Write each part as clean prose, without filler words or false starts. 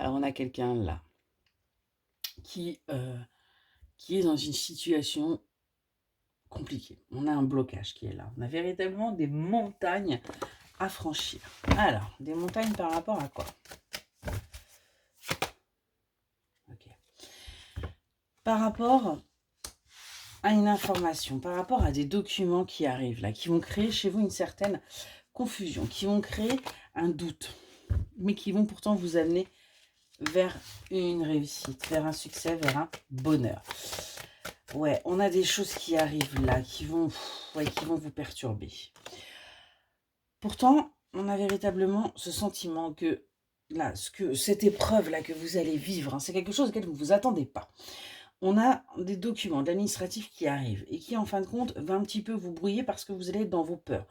Alors, on a quelqu'un là qui, euh, qui est dans une situation compliquée. On a un blocage qui est là. On a véritablement des montagnes à franchir. Alors, des montagnes par rapport à quoi? Ok. Par rapport à une information, par rapport à des documents qui arrivent là, qui vont créer chez vous une certaine confusion, qui vont créer un doute, mais qui vont pourtant vous amener vers une réussite, vers un succès, vers un bonheur. Ouais, on a des choses qui arrivent là, qui vont vous perturber. Pourtant, on a véritablement ce sentiment que là, cette épreuve là que vous allez vivre, hein, c'est quelque chose auquel vous ne vous attendez pas. On a des documents d'administratifs qui arrivent et qui, en fin de compte, va un petit peu vous brouiller parce que vous allez être dans vos peurs.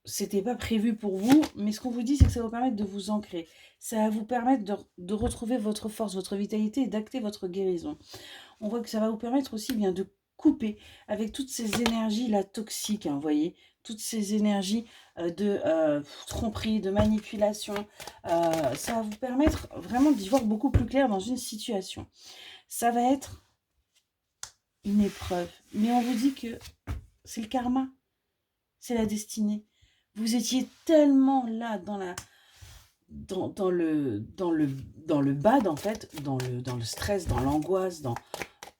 C'était pas prévu pour vous, mais ce qu'on vous dit, c'est que ça va vous permettre de vous ancrer. Ça va vous permettre de retrouver votre force, votre vitalité et d'acter votre guérison. On voit que ça va vous permettre aussi bien de couper avec toutes ces énergies-là toxiques, hein, vous voyez, toutes ces énergies de tromperie, de manipulation. Ça va vous permettre vraiment d'y voir beaucoup plus clair dans une situation. Ça va être une épreuve, mais on vous dit que c'est le karma, c'est la destinée. Vous étiez tellement là dans le bad, en fait, dans le stress, dans l'angoisse, dans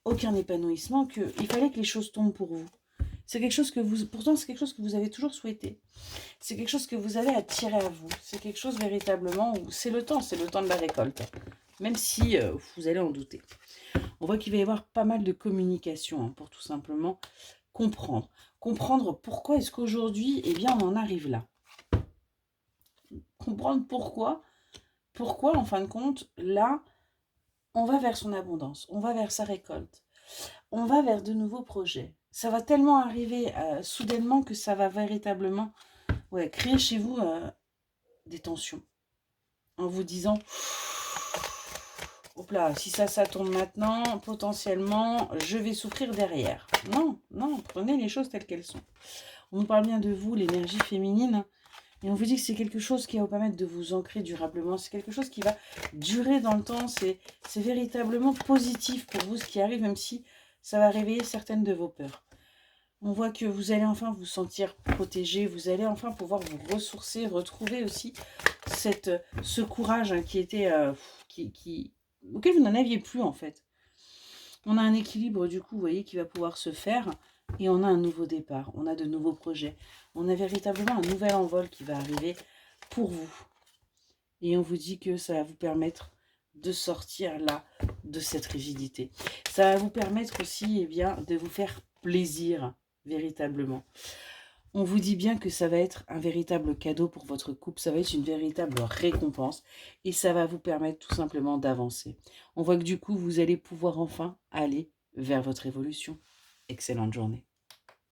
aucun épanouissement, qu'il fallait que les choses tombent pour vous. C'est quelque chose que pourtant c'est quelque chose que vous avez toujours souhaité. C'est quelque chose que vous avez attiré à vous. C'est quelque chose véritablement où c'est le temps de la récolte. Même si vous allez en douter. On voit qu'il va y avoir pas mal de communication, hein, pour tout simplement comprendre. Comprendre pourquoi est-ce qu'aujourd'hui, eh bien, on en arrive là. Comprendre pourquoi, en fin de compte, là, on va vers son abondance, on va vers sa récolte, on va vers de nouveaux projets. Ça va tellement arriver soudainement que ça va véritablement créer chez vous des tensions. En vous disant, hop là, si ça tombe maintenant, potentiellement, je vais souffrir derrière. Non, non, prenez les choses telles qu'elles sont. On nous parle bien de vous, l'énergie féminine, et on vous dit que c'est quelque chose qui va vous permettre de vous ancrer durablement. C'est quelque chose qui va durer dans le temps. C'est véritablement positif pour vous ce qui arrive, même si ça va réveiller certaines de vos peurs. On voit que vous allez enfin vous sentir protégé. Vous allez enfin pouvoir vous ressourcer, retrouver aussi ce courage, hein, qui était, auquel vous n'en aviez plus en fait. On a un équilibre du coup, vous voyez, qui va pouvoir se faire. Et on a un nouveau départ, on a de nouveaux projets. On a véritablement un nouvel envol qui va arriver pour vous. Et on vous dit que ça va vous permettre de sortir là de cette rigidité. Ça va vous permettre aussi, eh bien, de vous faire plaisir véritablement. On vous dit bien que ça va être un véritable cadeau pour votre couple, ça va être une véritable récompense et ça va vous permettre tout simplement d'avancer. On voit que du coup, vous allez pouvoir enfin aller vers votre évolution. Excellente journée.